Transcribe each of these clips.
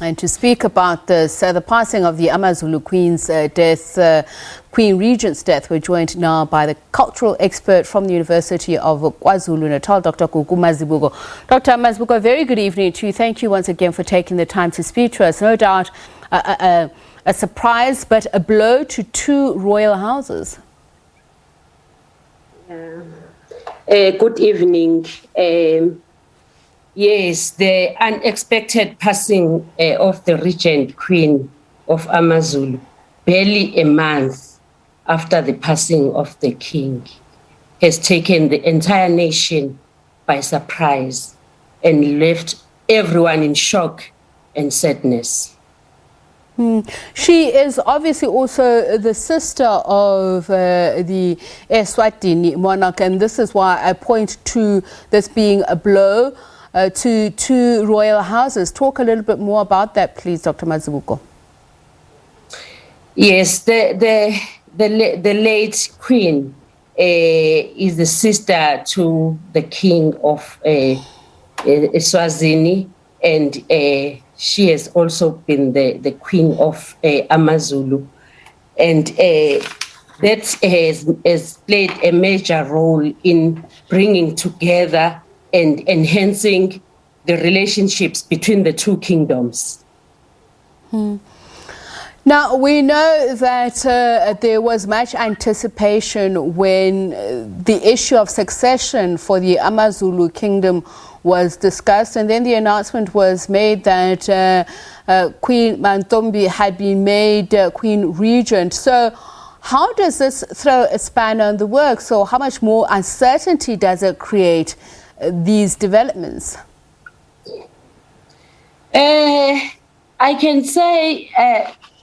And to speak about this, the passing of the AmaZulu Queen's death, Queen Regent's death, we're joined now by the cultural expert from the University of KwaZulu-Natal, Dr. Gugu Mazibuko. Dr. Mazibuko, a very good evening to you. Thank you once again for taking the time to speak to us. No doubt a surprise, but a blow to two royal houses. Good evening. Yes, the unexpected passing of the Regent Queen of AmaZulu, barely a month after the passing of the King, has taken the entire nation by surprise and left everyone in shock and sadness. She is obviously also the sister of the Eswatini monarch, and this is why I point to this being a blow to two royal houses. Talk a little bit more about that, please, Dr. Mazibuko. Yes, the late Queen is the sister to the King of Eswatini, and she has also been the Queen of AmaZulu, and that has played a major role in bringing together and enhancing the relationships between the two kingdoms. Now, we know that there was much anticipation when the issue of succession for the AmaZulu kingdom was discussed, and then the announcement was made that Queen Mantfombi had been made Queen Regent. So how does this throw a spanner in the works? So how much more uncertainty does it create, these developments? I can say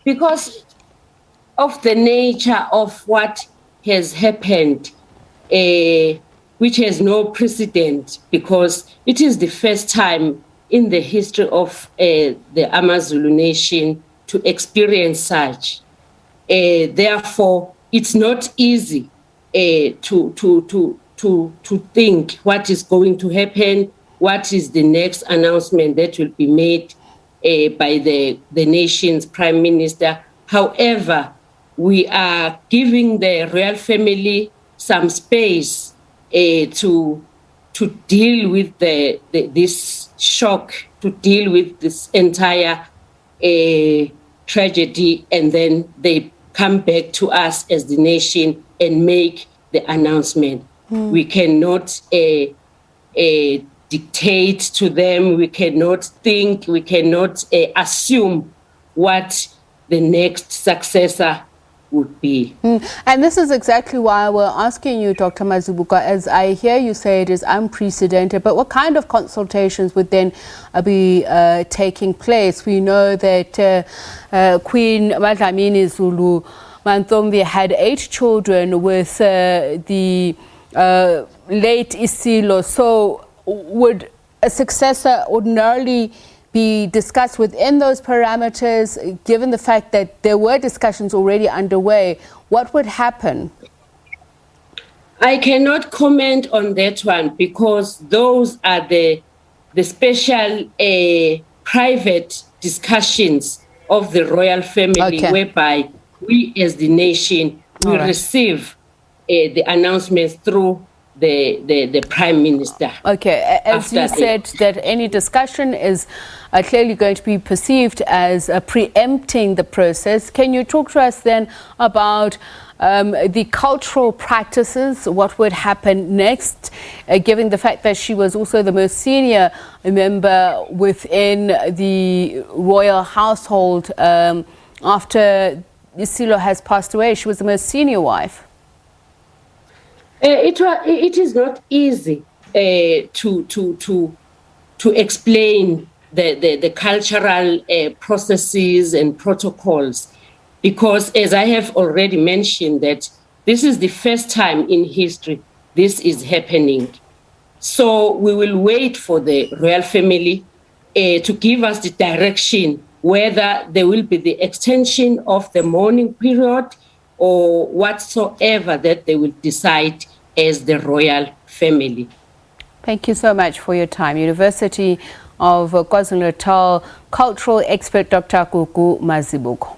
because of the nature of what has happened, which has no precedent, because it is the first time in the history of the AmaZulu nation to experience such. Therefore, it's not easy to think what is going to happen, what is the next announcement that will be made by the nation's Prime Minister. However, we are giving the royal family some space to deal with this shock, to deal with this entire tragedy, and then they come back to us as the nation and make the announcement. We cannot dictate to them, we cannot think, we cannot assume what the next successor would be. And this is exactly why we're asking you, Dr. Mazibuko, as I hear you say it is unprecedented, but what kind of consultations would then be taking place? We know that Queen Dlamini Zulu Mantfombi had 8 children with the late Isilo. So would a successor ordinarily be discussed within those parameters, given the fact that there were discussions already underway? What would happen? I cannot comment on that one because those are the special private discussions of the royal family, whereby we as the nation will receive the announcements through the Prime Minister. Okay, as you said, that any discussion is clearly going to be perceived as preempting the process. Can you talk to us then about the cultural practices, what would happen next, given the fact that she was also the most senior member within the royal household after Isilo has passed away? She was the most senior wife. It is not easy to explain the cultural processes and protocols, because as I have already mentioned that this is the first time in history this is happening. So we will wait for the royal family to give us the direction whether there will be the extension of the mourning period or whatsoever that they will decide as the royal family. Thank you so much for your time. University of KwaZulu-Natal cultural expert Dr. Gugu Mazibuko.